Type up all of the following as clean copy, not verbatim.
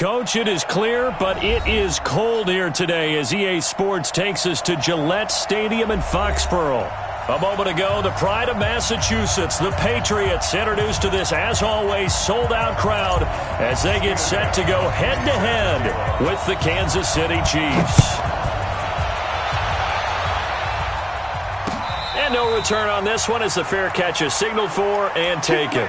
Coach, it is clear, but it is cold here today as EA Sports takes us to Gillette Stadium in Foxborough. A moment ago, the pride of Massachusetts, the Patriots, introduced to this, as always, sold-out crowd as they get set to go head-to-head with the Kansas City Chiefs. And no return on this one as the fair catch is signaled for and taken.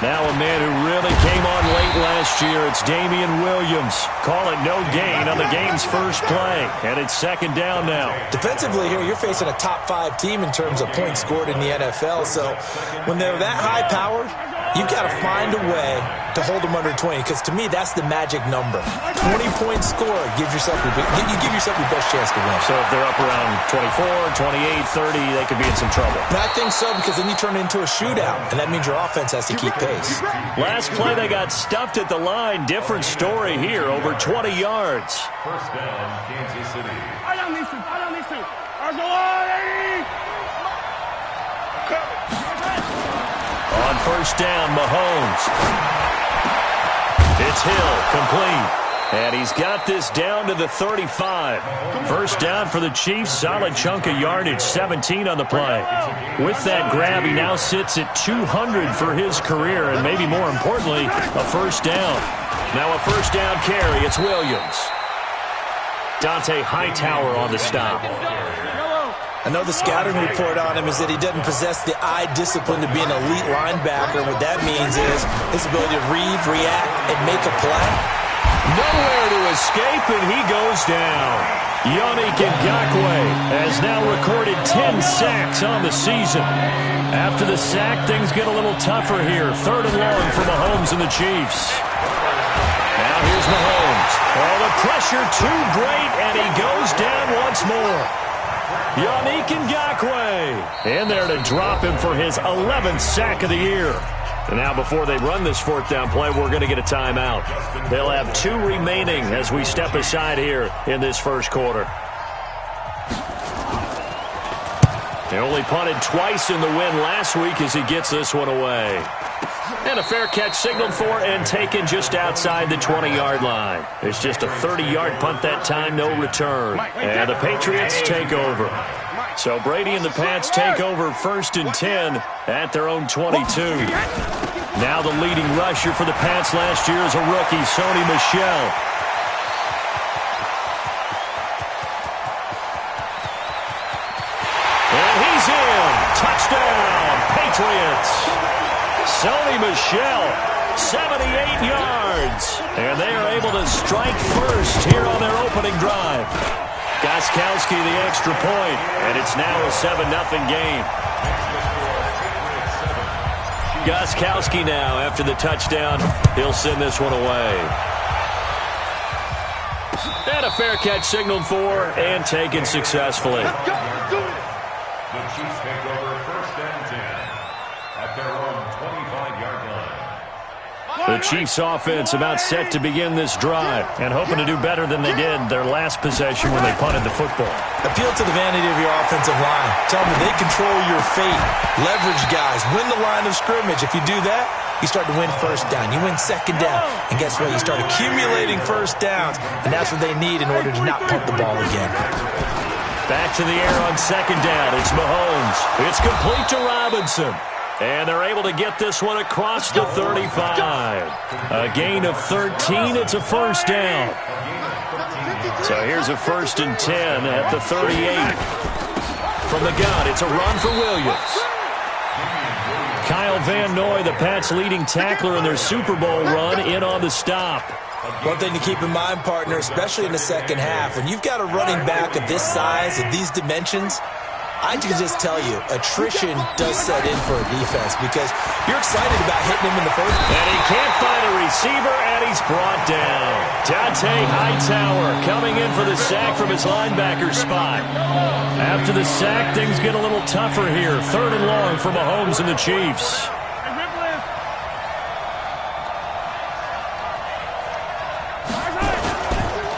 Now a man who really came on late last year, it's Damian Williams. Call it no gain on the game's first play, and it's second down now. Defensively here, you're facing a top-5 team in terms of points scored in the NFL, so when they're that high-powered, you've got to find a way to hold them under 20, because to me, that's the magic number. 20-point score, you give yourself your best chance to win. So if they're up around 24, 28, 30, they could be in some trouble. And I think so, because then you turn it into a shootout, and that means your offense has to keep pace. Last play, they got stuffed at the line. Different story here, over 20 yards. First down, Kansas City. On first down, Mahomes. It's Hill, complete. And he's got this down to the 35. First down for the Chiefs, solid chunk of yardage, 17 on the play. With that grab, he now sits at 200 for his career, and maybe more importantly, a first down. Now a first down carry, it's Williams. Dante Hightower on the stop. I know the scouting report on him is that he doesn't possess the eye discipline to be an elite linebacker. What that means is his ability to read, react, and make a play. Nowhere to escape, and he goes down. Yannick Ngakoue has now recorded 10 sacks on the season. After the sack, things get a little tougher here. Third and long for Mahomes and the Chiefs. Now here's Mahomes. Oh, the pressure too great, and he goes down once more. Yannick Ngakoue in there to drop him for his 11th sack of the year. And now before they run this fourth down play, we're going to get a timeout. They'll have 2 remaining as we step aside here in this first quarter. They only punted twice in the win last week as he gets this one away. And a fair catch signaled for and taken just outside the 20-yard line. It's just a 30-yard punt that time, no return. And the Patriots take over. So Brady and the Pats take over first and 10 at their own 22. Now the leading rusher for the Pats last year is a rookie, Sony Michel. And he's in. Touchdown, Patriots. Sony Michel, 78 yards. And they are able to strike first here on their opening drive. Gostkowski the extra point, and it's now a 7-0 game. Gostkowski now, after the touchdown, he'll send this one away. And a fair catch signaled for and taken successfully. The Chiefs take over first and 10 at their own 25-yard line. The Chiefs offense about set to begin this drive and hoping to do better than they did their last possession when they punted the football. Appeal to the vanity of your offensive line. Tell them they control your fate. Leverage guys. Win the line of scrimmage. If you do that, you start to win first down. You win second down. And guess what? You start accumulating first downs. And that's what they need in order to not punt the ball again. Back to the air on second down. It's Mahomes. It's complete to Robinson. And they're able to get this one across the 35. A gain of 13. It's a first down. So here's a first and 10 at the 38. From the gun, it's a run for Williams. Kyle Van Noy, the Pats' leading tackler in their Super Bowl run, in on the stop. One thing to keep in mind, partner, especially in the second half, and you've got a running back of this size, of these dimensions, I can just tell you, attrition does set in for a defense because you're excited about hitting him in the first place. And he can't find a receiver, and he's brought down. Dante Hightower coming in for the sack from his linebacker spot. After the sack, things get a little tougher here. Third and long for Mahomes and the Chiefs.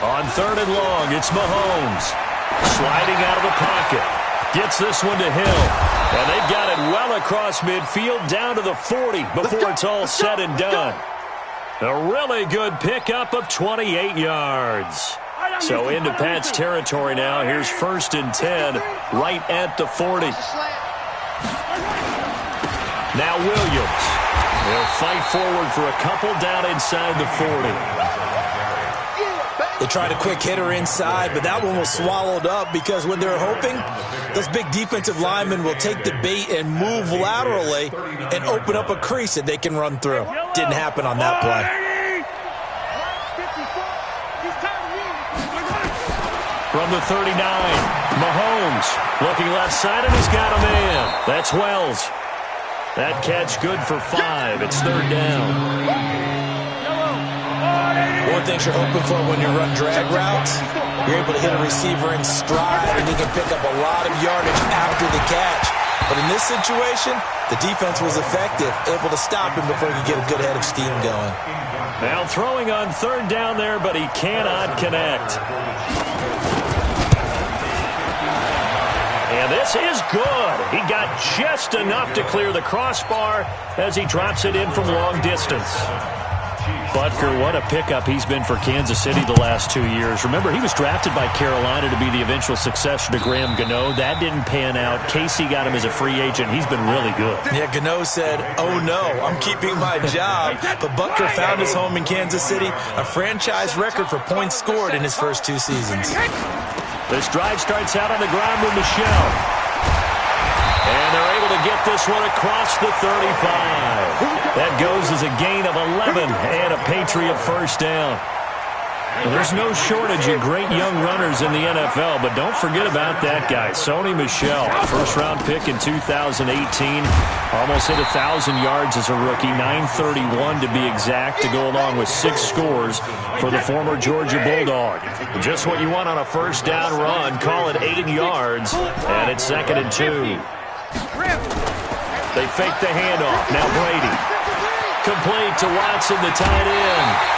On third and long, it's Mahomes. Sliding out of the pocket. Gets this one to Hill. And they've got it well across midfield down to the 40 before it's all said and done. A really good pickup of 28 yards. So into Pat's territory now. Here's 1st and 10 right at the 40. Now Williams. They'll fight forward for a couple down inside the 40. They tried a quick hitter inside, but that one was swallowed up because when they're hoping, those big defensive linemen will take the bait and move laterally and open up a crease that they can run through. Didn't happen on that play. From the 39, Mahomes looking left side, and he's got a man. That's Wells. That catch good for 5. It's 3rd down. One of the things you're hoping for when you run drag routes, you're able to hit a receiver in stride, and he can pick up a lot of yardage after the catch. But in this situation, the defense was effective, able to stop him before he could get a good head of steam going. Now throwing on 3rd down there, but he cannot connect. And this is good. He got just enough to clear the crossbar as he drops it in from long distance. Butker, what a pickup he's been for Kansas City the last 2 years. Remember, he was drafted by Carolina to be the eventual successor to Graham Gano. That didn't pan out. Casey got him as a free agent. He's been really good. Yeah, Gano said, "Oh no, I'm keeping my job." But Butker found his home in Kansas City, a franchise record for points scored in his first 2 seasons. This drive starts out on the ground with Michel. And they're able to get this one across the 35. That goes as a gain of 11 and a Patriot 1st down. Well, there's no shortage of great young runners in the NFL, but don't forget about that guy, Sony Michel. 1st-round pick in 2018. Almost hit 1,000 yards as a rookie, 931 to be exact, to go along with 6 scores for the former Georgia Bulldog. Just what you want on a 1st down run. Call it 8 yards, and it's 2nd and 2. They fake the handoff. Now Brady. Complete to Watson, the tight end.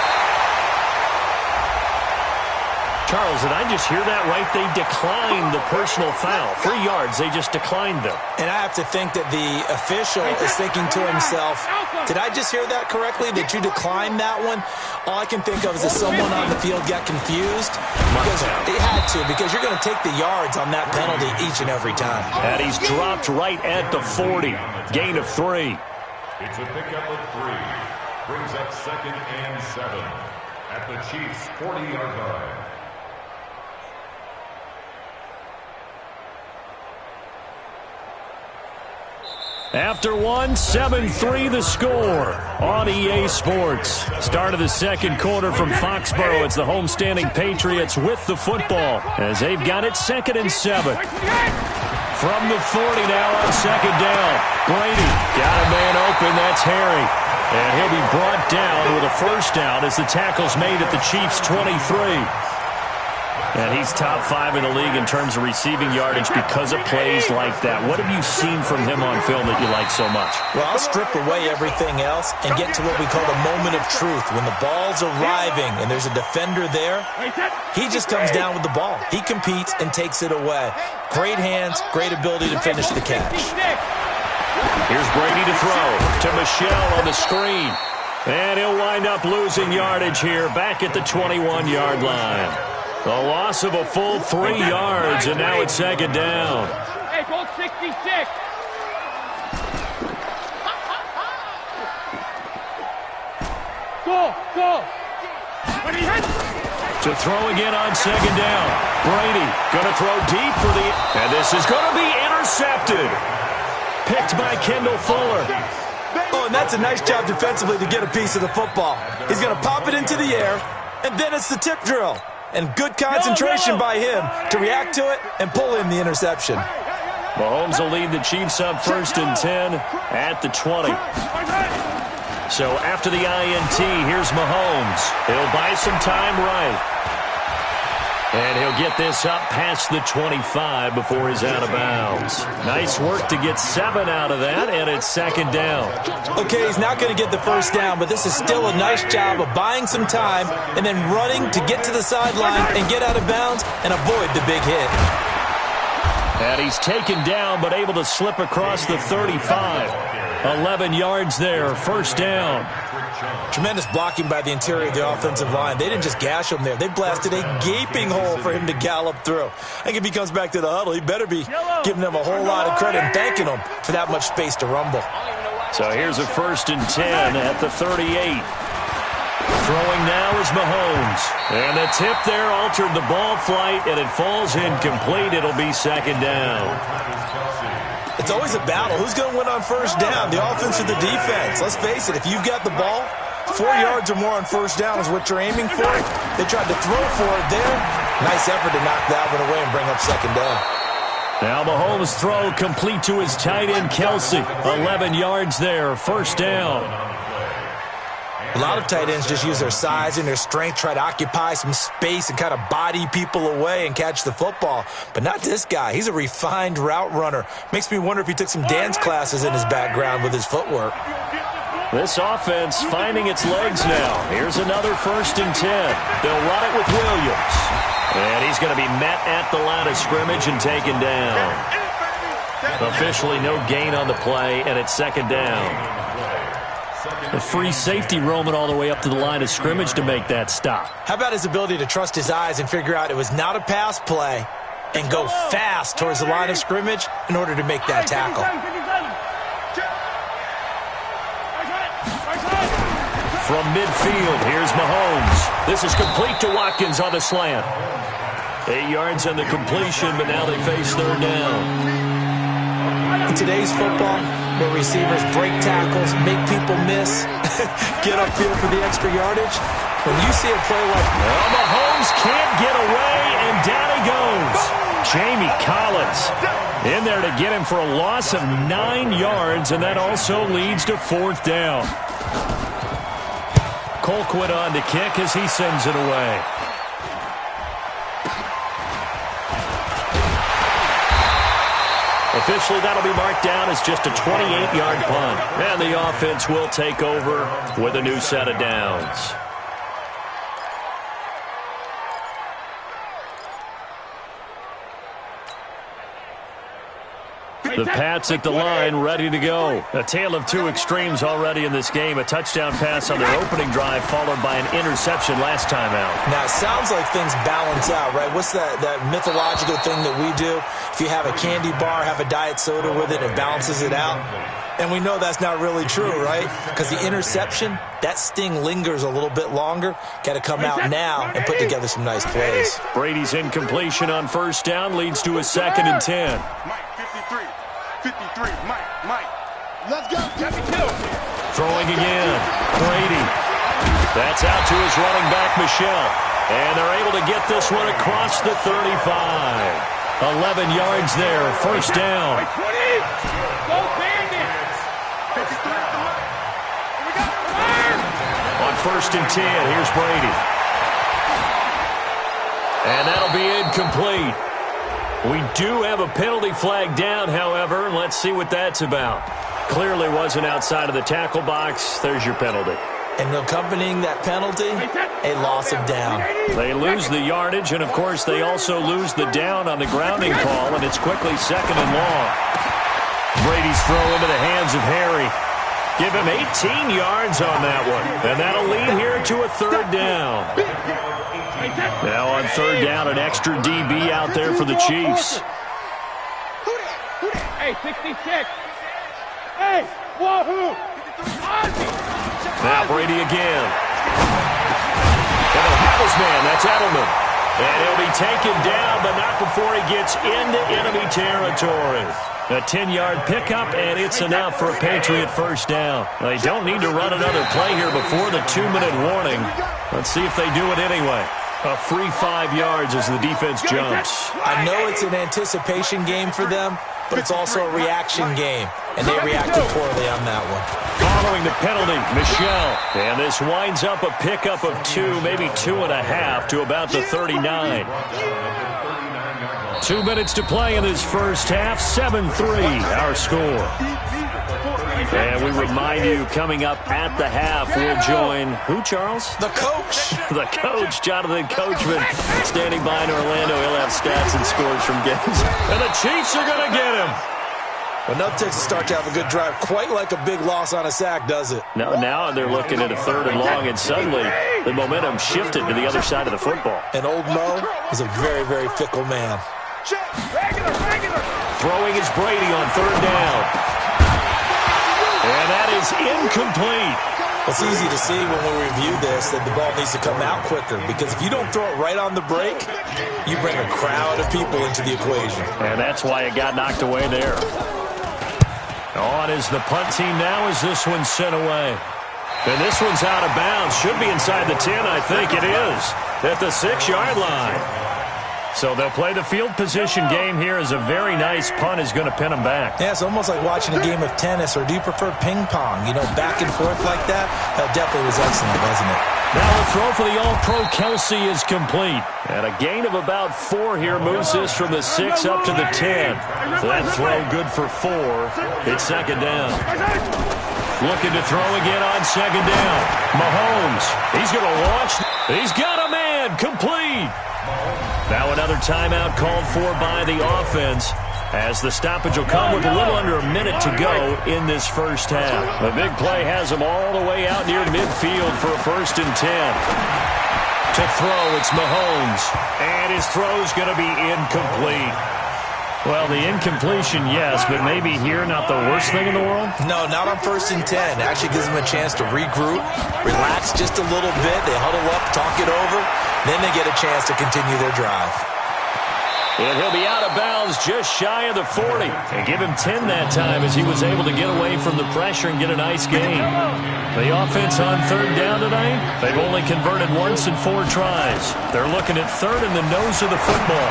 Charles, did I just hear that right? They declined the personal foul. 3 yards, they just declined them. And I have to think that the official is thinking to himself, did I just hear that correctly, that you declined that one? All I can think of is that someone on the field got confused. Because it had to, because you're going to take the yards on that penalty each and every time. And he's dropped right at the 40. Gain of 3. It's a pickup of 3. Brings up 2nd and 7 at the Chiefs' 40-yard line. After 7-3 the score on EA Sports. Start of the 2nd quarter from Foxborough. It's the homestanding Patriots with the football as they've got it 2nd and 7. From the 40 now on 2nd down. Brady got a man open. That's Harry. And he'll be brought down with a 1st down as the tackle's made at the Chiefs' 23. And he's top 5 in the league in terms of receiving yardage because of plays like that. What have you seen from him on film that you like so much? Well, I'll strip away everything else and get to what we call the moment of truth. When the ball's arriving and there's a defender there, he just comes down with the ball. He competes and takes it away. Great hands, great ability to finish the catch. Here's Brady to throw to Michel on the screen. And he'll wind up losing yardage here back at the 21-yard line. A loss of a full 3 yards, and now it's 2nd down. Hey, go 66. Go. To throw again on 2nd down. Brady going to throw deep for the... And this is going to be intercepted. Picked by Kendall Fuller. Oh, and that's a nice job defensively to get a piece of the football. He's going to pop it into the air, and then it's the tip drill. And good concentration by him to react to it and pull in the interception. Mahomes will lead the Chiefs up 1st and 10 at the 20. So after the INT, here's Mahomes. He'll buy some time right. And he'll get this up past the 25 before he's out of bounds. Nice work to get 7 out of that, and it's 2nd down. Okay, he's not going to get the 1st down, but this is still a nice job of buying some time and then running to get to the sideline and get out of bounds and avoid the big hit. And he's taken down but able to slip across the 35. 11 yards there, first down. Tremendous blocking by the interior of the offensive line. They didn't just gash him there. They blasted a gaping hole for him to gallop through. I think if he comes back to the huddle, he better be giving them a whole lot of credit and thanking them for that much space to rumble. So here's a 1st and 10 at the 38. Throwing now is Mahomes. And the tip there altered the ball flight, and it falls incomplete. It'll be 2nd down. It's always a battle. Who's going to win on 1st down, the offense or the defense? Let's face it, if you've got the ball, 4 yards or more on 1st down is what you're aiming for. They tried to throw for it there. Nice effort to knock that one away and bring up 2nd down. Now Mahomes' throw complete to his tight end, Kelsey. 11 yards there, 1st down. A lot of tight ends just use their size and their strength, try to occupy some space and kind of body people away and catch the football. But not this guy. He's a refined route runner. Makes me wonder if he took some dance classes in his background with his footwork. This offense finding its legs now. Here's another 1st and 10. They'll run it with Williams. And he's going to be met at the line of scrimmage and taken down. Officially no gain on the play, and it's 2nd down. A free safety roaming all the way up to the line of scrimmage to make that stop. How about his ability to trust his eyes and figure out it was not a pass play and go fast towards the line of scrimmage in order to make that tackle. From midfield, here's Mahomes. This is complete to Watkins on the slant. 8 yards on the completion, but now they face 3rd down. In today's football, where receivers break tackles, make people miss, get upfield for the extra yardage, when you see a play like that, well, Mahomes can't get away, and down he goes. Jamie Collins in there to get him for a loss of 9 yards, and that also leads to 4th down. Colquitt on to kick as he sends it away. Officially, that'll be marked down as just a 28-yard punt. And the offense will take over with a new set of downs. The Pats at the line, ready to go. A tale of two extremes already in this game. A touchdown pass on their opening drive, followed by an interception last time out. Now, it sounds like things balance out, right? What's that mythological thing that we do? If you have a candy bar, have a diet soda with it, it balances it out. And we know that's not really true, right? Because the interception, that sting lingers a little bit longer. Got to come out now and put together some nice plays. Brady's incompletion on 1st down leads to a 2nd and 10. 53, Mike. Let's go. Throwing again. Brady. That's out to his running back, Michelle. And they're able to get this one across the 35. 11 yards there. 1st down. Go Bandits! On 1st and 10, here's Brady. And that'll be incomplete. We do have a penalty flag down, however. Let's see what that's about. Clearly wasn't outside of the tackle box. There's your penalty. And accompanying that penalty, a loss of down. They lose the yardage, and, of course, they also lose the down on the grounding call, and it's quickly 2nd and long. Brady's throw into the hands of Harry. Give him 18 yards on that one, and that'll lead here to a 3rd down. Now on 3rd down, an extra DB out there for the Chiefs. Hey, 66. Hey, wahoo! Now Brady again. And he'll have his man. That's Edelman. And he'll be taken down, but not before he gets into enemy territory. A 10-yard pickup, and it's enough for a Patriot 1st down. They don't need to run another play here before the 2-minute warning. Let's see if they do it anyway. A free 5 yards as the defense jumps. I know it's an anticipation game for them, but it's also a reaction game, and they reacted poorly on that one. Following the penalty, Michelle. And this winds up a pickup of 2, maybe 2.5 to about the 39. 2 minutes to play in this first half. 7-3 our score. And we remind you, coming up at the half, we'll join who, Charles? The coach. The coach, Jonathan Coachman, standing by in Orlando. He'll have stats and scores from games. And the Chiefs are going to get him. Enough takes to start to have a good drive. Quite like a big loss on a sack, does it? Now they're looking at a 3rd and long, and suddenly the momentum shifted to the other side of the football. And old Mo is a very, very fickle man. Throwing is Brady on 3rd down. And that is incomplete. It's easy to see when we review this that the ball needs to come out quicker, because if you don't throw it right on the break, you bring a crowd of people into the equation. And that's why it got knocked away there. On is the punt team now as this one's sent away. And this one's out of bounds. Should be inside the 10, I think it is. At the 6-yard line. So they'll play the field position game here as a very nice punt is going to pin them back. Yeah, it's almost like watching a game of tennis, or do you prefer ping pong? You know, back and forth like that? That definitely was excellent, wasn't it? Now the throw for the All-Pro Kelsey is complete. And a gain of about 4 here moves this from the 6 up to the 10. So that throw good for 4. It's 2nd down. Looking to throw again on 2nd down. Mahomes, he's going to launch. He's got a man, complete. Now another timeout called for by the offense, as the stoppage will come with a little under a minute to go in this first half. The big play has him all the way out near midfield for a 1st and 10. To throw, it's Mahomes, and his throw's going to be incomplete. Well, the incompletion, yes, but maybe here not the worst thing in the world? No, not on 1st and 10. It actually gives them a chance to regroup, relax just a little bit. They huddle up, talk it over. Then they get a chance to continue their drive. And he'll be out of bounds just shy of the 40. And give him 10 that time as he was able to get away from the pressure and get a nice gain. The offense on 3rd down tonight, they've only converted once in 4 tries. They're looking at 3rd in the nose of the football.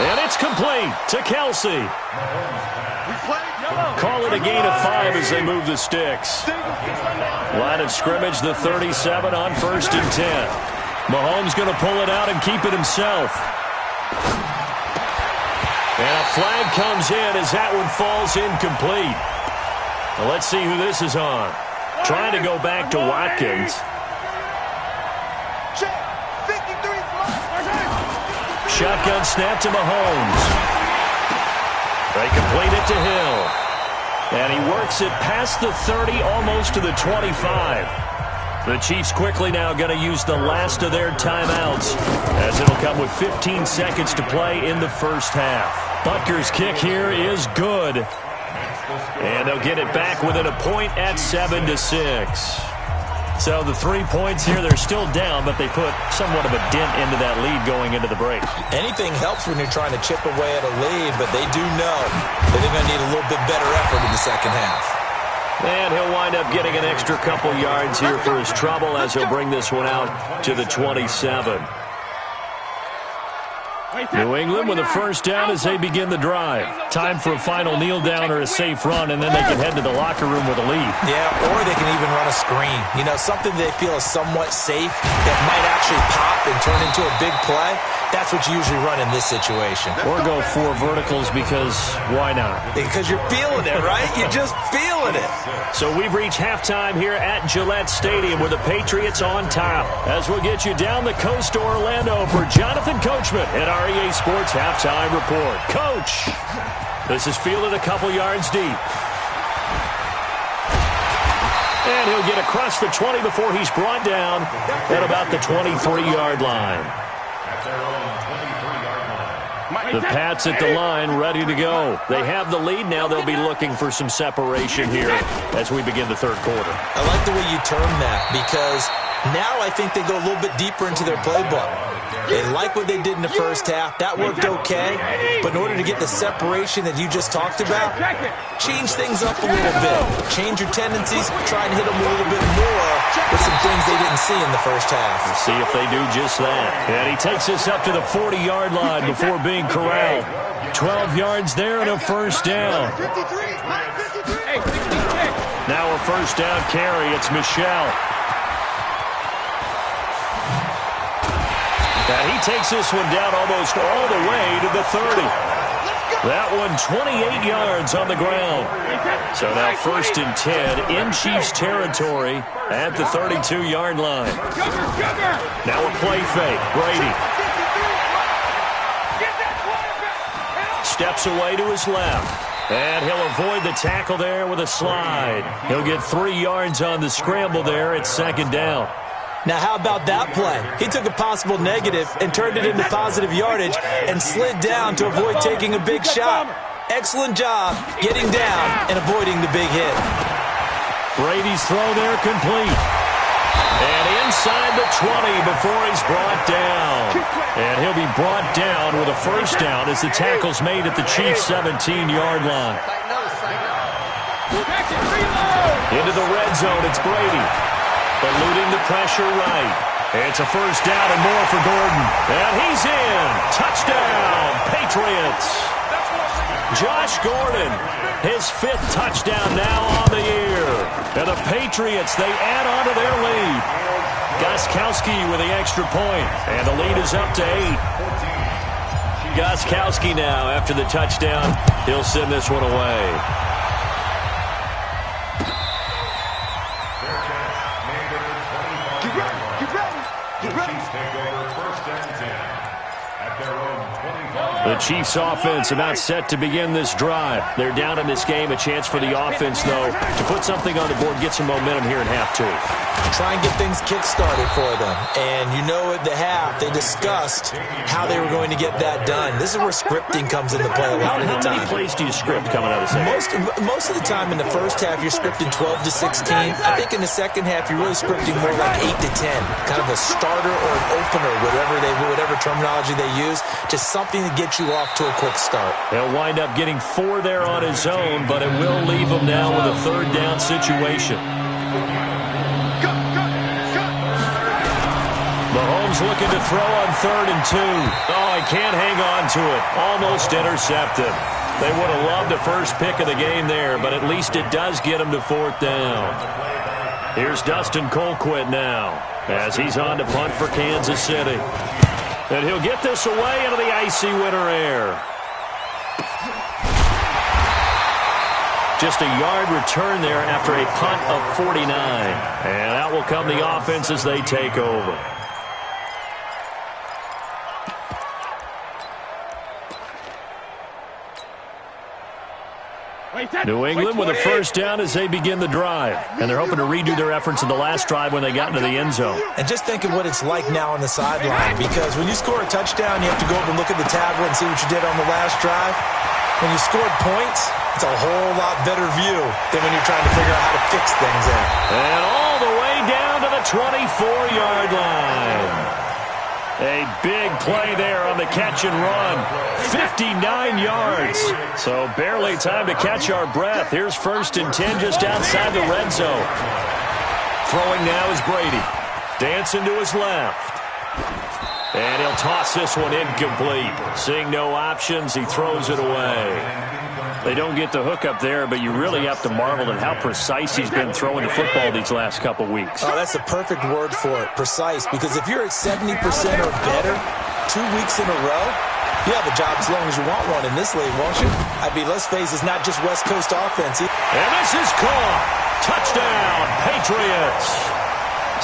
And it's complete to Kelsey. Call it a gain of 5 as they move the sticks. Line of scrimmage, the 37 on 1st and 10. Mahomes going to pull it out and keep it himself. And a flag comes in as that one falls incomplete. Well, let's see who this is on. Trying to go back to Watkins. Shotgun snap to Mahomes. They complete it to Hill. And he works it past the 30, almost to the 25. The Chiefs quickly now going to use the last of their timeouts, as it'll come with 15 seconds to play in the first half. Butker's kick here is good. And they'll get it back within a point at 7-6. So the 3 points here, they're still down, but they put somewhat of a dent into that lead going into the break. Anything helps when you're trying to chip away at a lead, but they do know that they're going to need a little bit better effort in the second half. And he'll wind up getting an extra couple yards here for his trouble as he'll bring this one out to the 27. New England with a 1st down as they begin the drive. Time for a final kneel down or a safe run, and then they can head to the locker room with a lead. Yeah, or they can even run a screen. You know, something they feel is somewhat safe that might actually pop and turn into a big play. That's what you usually run in this situation. Or go 4 verticals, because why not? Because you're feeling it, right? You're just feeling it. So we've reached halftime here at Gillette Stadium with the Patriots on top. As we'll get you down the coast to Orlando for Jonathan Coachman at REA Sports Halftime Report. Coach, this is fielded a couple yards deep. And he'll get across the 20 before he's brought down at about the 23-yard line. The Pats at the line, ready to go. They have the lead now. They'll be looking for some separation here as we begin the third quarter. I like the way you term that, because now I think they go a little bit deeper into their playbook. They like what they did in the first half. That worked okay. But in order to get the separation that you just talked about, change things up a little bit. Change your tendencies. Try and hit them a little bit more with some things they didn't see in the first half. We'll see if they do just that. And he takes us up to the 40-yard line before being corralled. 12 yards there and a 1st down. Now a 1st down carry. It's Michelle. And he takes this one down almost all the way to the 30. That one 28 yards on the ground. So now 1st and 10 in Chiefs territory at the 32-yard line. Now a play fake. Brady steps away to his left. And he'll avoid the tackle there with a slide. He'll get 3 yards on the scramble there at 2nd down. Now, how about that play? He took a possible negative and turned it into positive yardage and slid down to avoid taking a big shot. Excellent job getting down and avoiding the big hit. Brady's throw there complete. And inside the 20 before he's brought down. And he'll be brought down with a 1st down as the tackle's made at the Chiefs' 17-yard line. Into the red zone, it's Brady. Eluding the pressure right. It's a 1st down and more for Gordon. And he's in. Touchdown, Patriots. Josh Gordon, his 5th touchdown now on the year. And the Patriots, they add on to their lead. Gostkowski with the extra point. And the lead is up to 8. Gostkowski now, after the touchdown, he'll send this one away. The Chiefs offense about set to begin this drive. They're down in this game. A chance for the offense, though, to put something on the board, get some momentum here in half 2. Try and get things kick-started for them. And you know at the half, they discussed how they were going to get that done. This is where scripting comes into play a lot of the time. How many plays do you script coming out of the second? Most of the time in the first half, you're scripting 12 to 16. I think in the second half, you're really scripting more like 8 to 10. Kind of a starter or an opener, whatever terminology they use. Just something to get you off to a quick start. He'll wind up getting 4 there on his own, but it will leave him now with a 3rd down situation. Mahomes looking to throw on 3rd and 2. Oh, he can't hang on to it. Almost intercepted. They would have loved the first pick of the game there, but at least it does get him to 4th down. Here's Dustin Colquitt now as he's on to punt for Kansas City. And he'll get this away into the icy winter air. Just a yard return there after a punt of 49. And out will come the offense as they take over. New England with a 1st down as they begin the drive. And they're hoping to redo their efforts in the last drive when they got into the end zone. And just think of what it's like now on the sideline, because when you score a touchdown, you have to go over and look at the tablet and see what you did on the last drive. When you scored points, it's a whole lot better view than when you're trying to figure out how to fix things in. And all the way down to the 24-yard line. A big play there on the catch and run. 59 yards. So barely time to catch our breath. Here's 1st and 10 just outside the red zone. Throwing now is Brady. Dancing to his left. And he'll toss this one incomplete. Seeing no options, he throws it away. They don't get the hook up there, but you really have to marvel at how precise he's been throwing the football these last couple weeks. Oh, that's the perfect word for it, precise, because if you're at 70% or better 2 weeks in a row, you have a job as long as you want one in this league, won't you? Let's face it, it's not just West Coast offense. And this is caught. Touchdown, Patriots.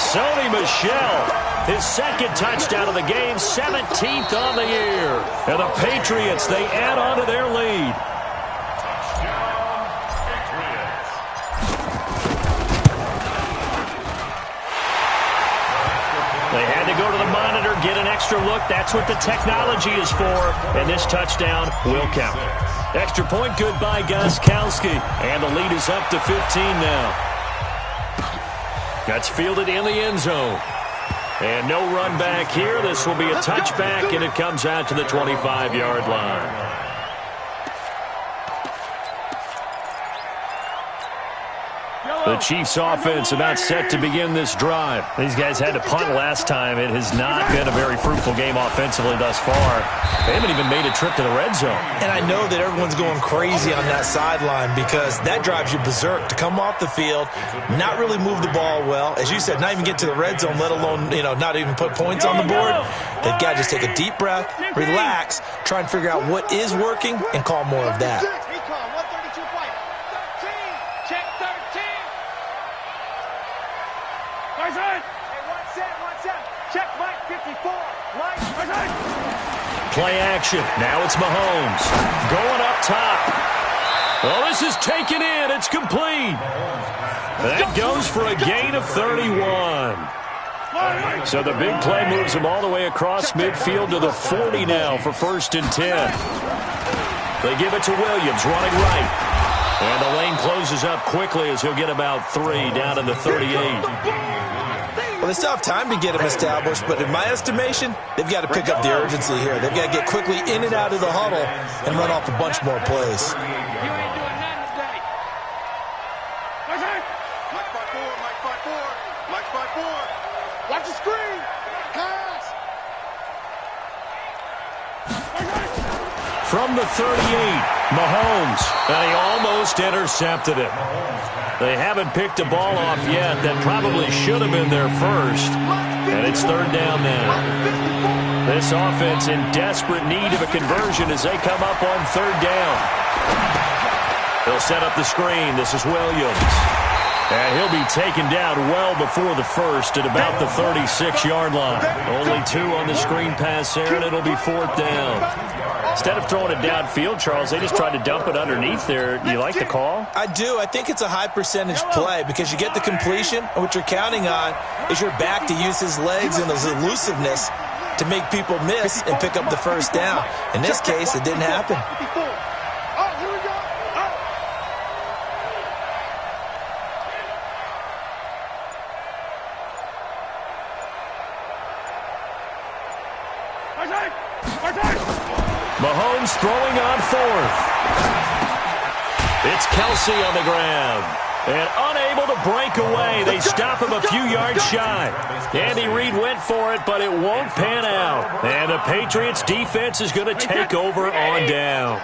Sony Michel, his 2nd touchdown of the game, 17th on the year. And the Patriots, they add on to their lead. They had to go to the monitor, get an extra look. That's what the technology is for. And this touchdown will count. Extra point, good by Gostkowski. And the lead is up to 15 now. That's fielded in the end zone. And no run back here. This will be a touchback, and it comes out to the 25-yard line. The Chiefs offense about set to begin this drive. These guys had to punt last time. It has not been a very fruitful game offensively thus far. They haven't even made a trip to the red zone. And I know that everyone's going crazy on that sideline because that drives you berserk to come off the field, not really move the ball well. As you said, not even get to the red zone, let alone, not even put points on the board. They've got to just take a deep breath, relax, try and figure out what is working, and call more of that. Play action. Now it's Mahomes. Going up top. Well, this is taken in. It's complete. That goes for a gain of 31. So the big play moves him all the way across midfield to the 40 now for 1st and 10. They give it to Williams, running right. And the lane closes up quickly as he'll get about 3 down to the 38. Well, they still have time to get him established, but in my estimation, they've got to pick up the urgency here. They've got to get quickly in and out of the huddle and run off a bunch more plays. Watch the screen. Pass. From the 38, Mahomes, and he almost intercepted it. They haven't picked a ball off yet. That probably should have been their first. And it's 3rd down now. This offense in desperate need of a conversion as they come up on 3rd down. They'll set up the screen. This is Williams. And he'll be taken down well before the first at about the 36-yard line. Only 2 on the screen pass there, and it'll be 4th down. Instead of throwing it downfield, Charles, they just tried to dump it underneath there. Do you like the call? I do. I think it's a high percentage play because you get the completion, and what you're counting on is your back to use his legs and his elusiveness to make people miss and pick up the 1st down. In this case, it didn't happen. Mahomes throwing on 4th. It's Kelsey on the ground. And unable to break away. They stop him a few yards shy. Andy Reid went for it, but it won't pan out. And the Patriots defense is going to take over on downs.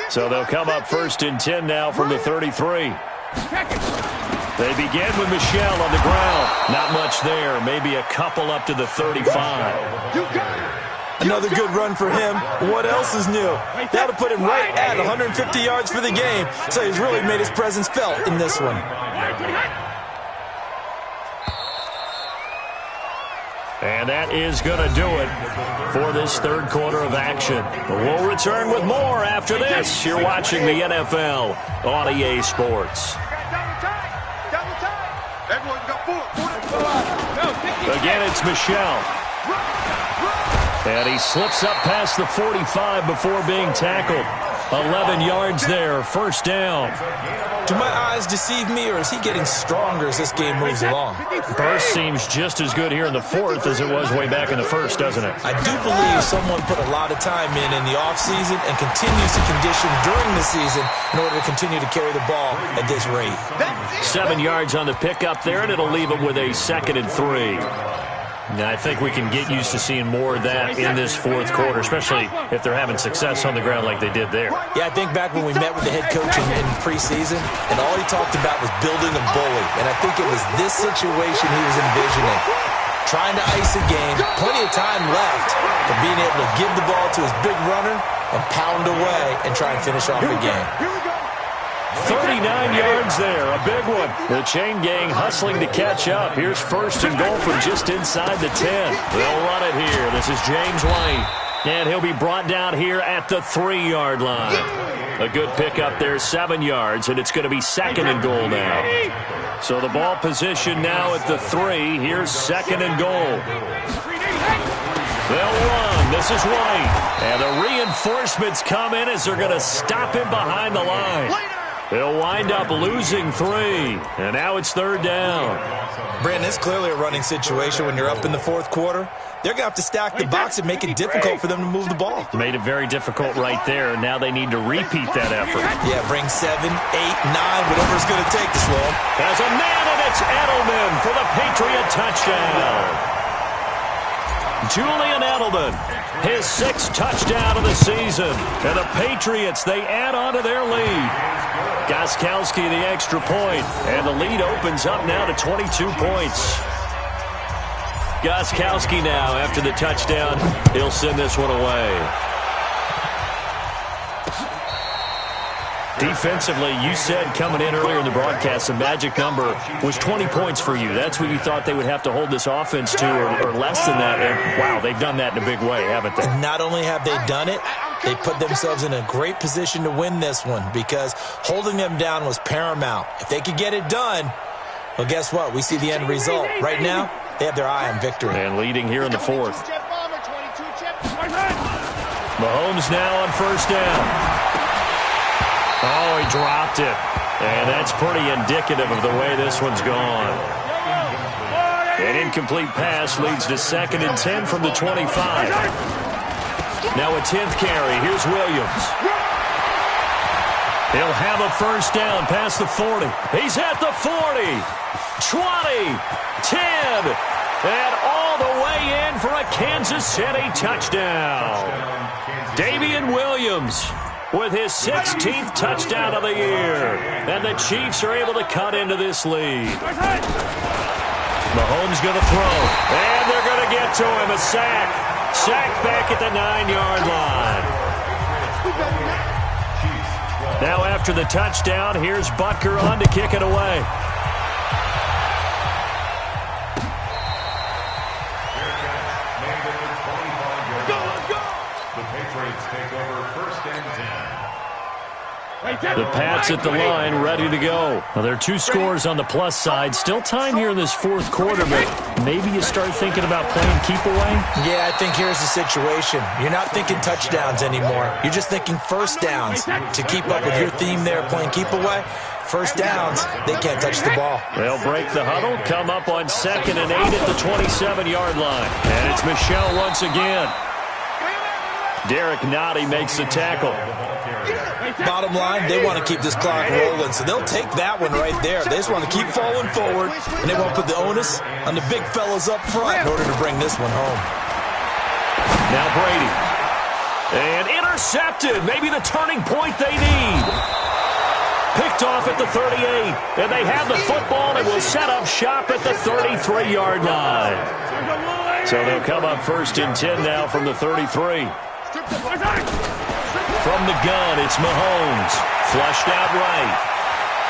So they'll come up 1st and 10 now from the 33. They begin with Michel on the ground. Not much there. Maybe a couple up to the 35. Another good run for him. What else is new? That'll put him right at 150 yards for the game. So he's really made his presence felt in this one. And that is going to do it for this 3rd quarter of action. We'll return with more after this. You're watching the NFL on EA Sports. Again, it's Michel. And he slips up past the 45 before being tackled. 11 yards there, 1st down. Do my eyes deceive me, or is he getting stronger as this game moves along? Burst seems just as good here in the 4th as it was way back in the 1st, doesn't it? I do believe someone put a lot of time in the offseason and continues to condition during the season in order to continue to carry the ball at this rate. 7 yards on the pickup there, and it'll leave him with a 2nd and 3. Now, I think we can get used to seeing more of that in this 4th quarter, especially if they're having success on the ground like they did there. Yeah, I think back when we met with the head coach in preseason, and all he talked about was building a bully. And I think it was this situation he was envisioning. Trying to ice a game, plenty of time left, but being able to give the ball to his big runner and pound away and try and finish off the game. 39 yards there, a big one. The chain gang hustling to catch up. Here's 1st and goal from just inside the 10. They'll run it here. This is James White. And he'll be brought down here at the 3-yard line. A good pickup there, 7 yards, and it's going to be 2nd and goal now. So the ball position now at the 3. Here's 2nd and goal. They'll run. This is White. And the reinforcements come in as they're going to stop him behind the line. They'll wind up losing 3, and now it's 3rd down. Brandon, it's clearly a running situation when you're up in the 4th quarter. They're going to have to stack the box and make it difficult for them to move the ball. Made it very difficult right there. Now they need to repeat that effort. Yeah, bring 7, 8, 9, whatever it's going to take to slow them. There's a man, and it's Edelman for the Patriot touchdown. Julian Edelman, his 6th touchdown of the season. And the Patriots, they add on to their lead. Gostkowski the extra point, and the lead opens up now to 22 points. Gostkowski now, after the touchdown, he'll send this one away. Defensively, you said coming in earlier in the broadcast, the magic number was 20 points for you. That's what you thought they would have to hold this offense to, or less than that. And, wow, they've done that in a big way, haven't they? And not only have they done it, they put themselves in a great position to win this one because holding them down was paramount. If they could get it done, well, guess what? We see the end result. Right now, they have their eye on victory. And leading here in the 4th. Mahomes now on 1st down. Oh, he dropped it. And that's pretty indicative of the way this one's gone. An incomplete pass leads to 2nd and 10 from the 25. Now a 10th carry. Here's Williams. He'll have a 1st down past the 40. He's at the 40. 20. 10. And all the way in for a Kansas City touchdown. Damian Williams with his 16th touchdown of the year. And the Chiefs are able to cut into this lead. Mahomes going to throw. And they're going to get to him. A sack. Sack back at the 9-yard line. Now after the touchdown, here's Butker on to kick it away. The Pats at the line, ready to go. Well, there are 2 scores on the plus side. Still time here in this 4th quarter, but maybe you start thinking about playing keep away? Yeah, I think here's the situation. You're not thinking touchdowns anymore. You're just thinking 1st downs. To keep up with your theme there, playing keep away, 1st downs, they can't touch the ball. They'll break the huddle, come up on 2nd and 8 at the 27-yard line. And it's Michel once again. Derek Nottie makes the tackle. Bottom line, they want to keep this clock rolling, so they'll take that one right there. They just want to keep falling forward, and they won't put the onus on the big fellas up front in order to bring this one home. Now Brady. And intercepted. Maybe the turning point they need. Picked off at the 38. And they have the football and will set up shop at the 33-yard line. So they'll come up 1st and 10 now from the 33. From the gun, it's Mahomes. Flushed out right.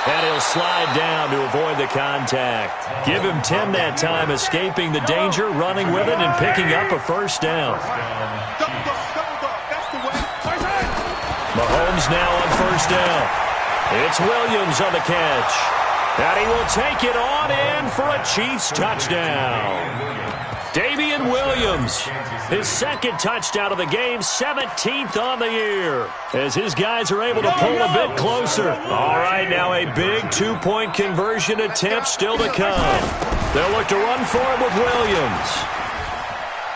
And he'll slide down to avoid the contact. Give him 10 that time, escaping the danger, running with it, and picking up a 1st down. Mahomes now on 1st down. It's Williams on the catch. And he will take it on in for a Chiefs touchdown. Damian Williams, his 2nd touchdown of the game, 17th on the year, as his guys are able to pull a bit closer. All right, now a big 2-point conversion attempt still to come. They'll look to run for it with Williams.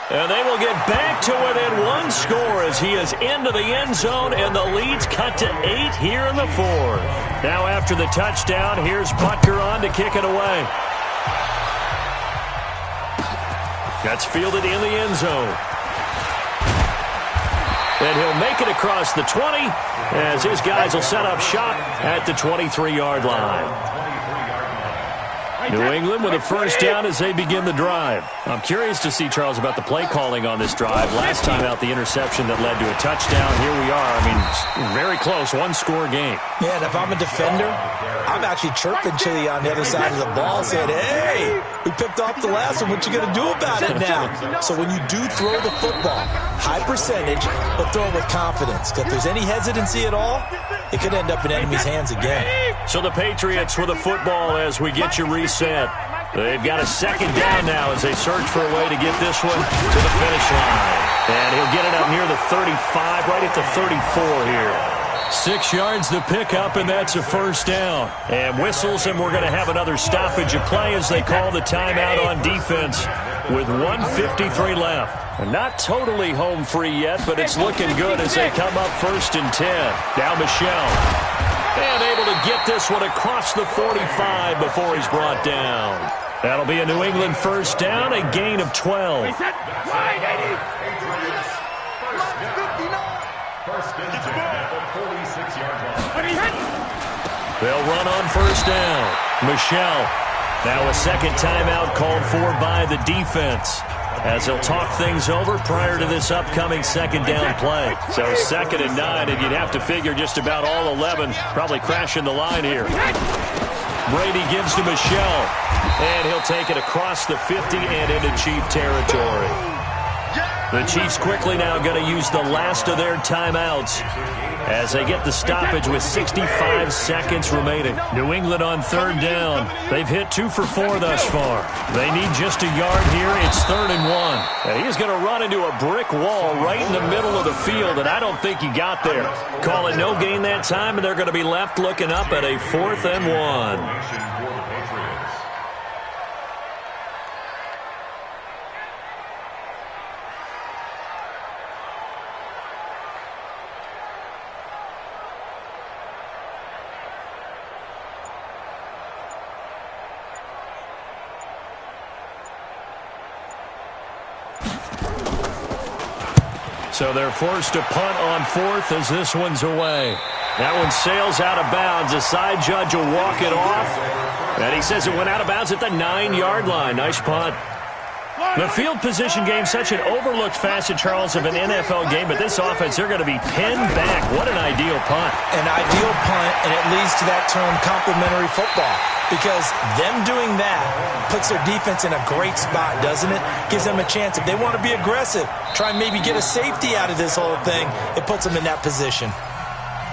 And they will get back to within 1 score as he is into the end zone, and the lead's cut to 8 here in the 4th. Now after the touchdown, here's Butker on to kick it away. That's fielded in the end zone. And he'll make it across the 20 as his guys will set up shop at the 23-yard line. New England with a 1st down as they begin the drive. I'm curious to see, Charles, about the play calling on this drive. Last time out, the interception that led to a touchdown. Here we are. I mean, very close, 1-score game. Yeah, and if I'm a defender, I'm actually chirping Chili on the other side of the ball saying, hey, we picked off the last one. What you going to do about it now? So when you do throw the football, high percentage, but throw it with confidence. If there's any hesitancy at all, it could end up in enemy's hands again. So the Patriots with the football as we get you reset. They've got a 2nd down now as they search for a way to get this one to the finish line. And he'll get it up near the 35, right at the 34 here. 6 yards the pickup, and that's a first down. And whistles, and we're going to have another stoppage of play as they call the timeout on defense with 1:53 left. And not totally home free yet, but it's looking good as they come up 1st and 10. Now Michel. And able to get this one across the 45 before he's brought down. That'll be a New England first down, a gain of 12. First and 10 at the 46-yard line. They'll run on first down. Michel. Now a second timeout called for by the defense as they'll talk things over prior to this upcoming second down play. So 2nd and 9, and you'd have to figure just about all 11 probably crashing the line here. Brady gives to Michel, and he'll take it across the 50 and into Chief territory. The Chiefs quickly now going to use the last of their timeouts as they get the stoppage with 65 seconds remaining. New England on 3rd down. They've hit 2 for 4 thus far. They need just a yard here. It's 3rd and 1. And he's going to run into a brick wall right in the middle of the field, and I don't think he got there. Call it no gain that time, and they're going to be left looking up at a 4th and 1. So they're forced to punt on 4th as this one's away. That one sails out of bounds. The side judge will walk it off. And he says it went out of bounds at the 9-yard line. Nice punt. The field position game, such an overlooked facet, Charles, of an NFL game. But this offense, they're going to be pinned back. What an ideal punt. An ideal punt, and it leads to that term complementary football. Because them doing that puts their defense in a great spot, doesn't it? Gives them a chance. If they want to be aggressive, try and maybe get a safety out of this whole thing, it puts them in that position.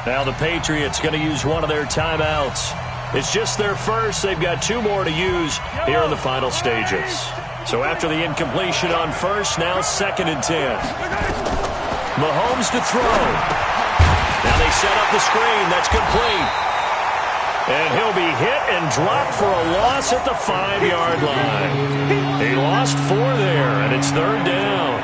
Now the Patriots going to use one of their timeouts. It's just their first. They've got 2 more to use here in the final stages. So after the incompletion on first, now 2nd and 10. Mahomes to throw. Now they set up the screen. That's complete. And he'll be hit and dropped for a loss at the 5-yard line. He lost 4 there, and it's 3rd down.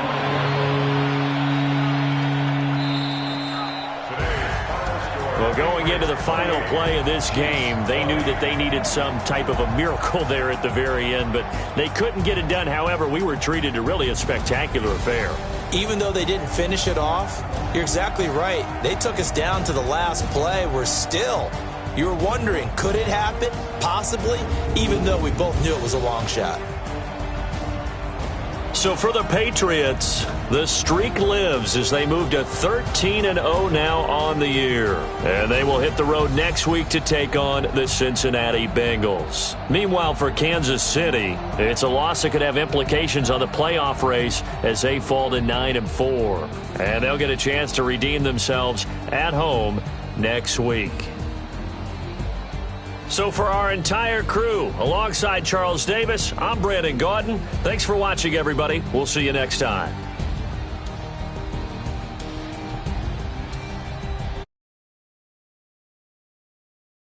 Well, going into the final play of this game, they knew that they needed some type of a miracle there at the very end, but they couldn't get it done. However, we were treated to really a spectacular affair. Even though they didn't finish it off, you're exactly right. They took us down to the last play. We're still... You were wondering, could it happen? Possibly, even though we both knew it was a long shot. So for the Patriots, the streak lives as they move to 13-0 now on the year. And they will hit the road next week to take on the Cincinnati Bengals. Meanwhile, for Kansas City, it's a loss that could have implications on the playoff race as they fall to 9-4. And they'll get a chance to redeem themselves at home next week. So for our entire crew, alongside Charles Davis, I'm Brandon Gaudin. Thanks for watching, everybody. We'll see you next time.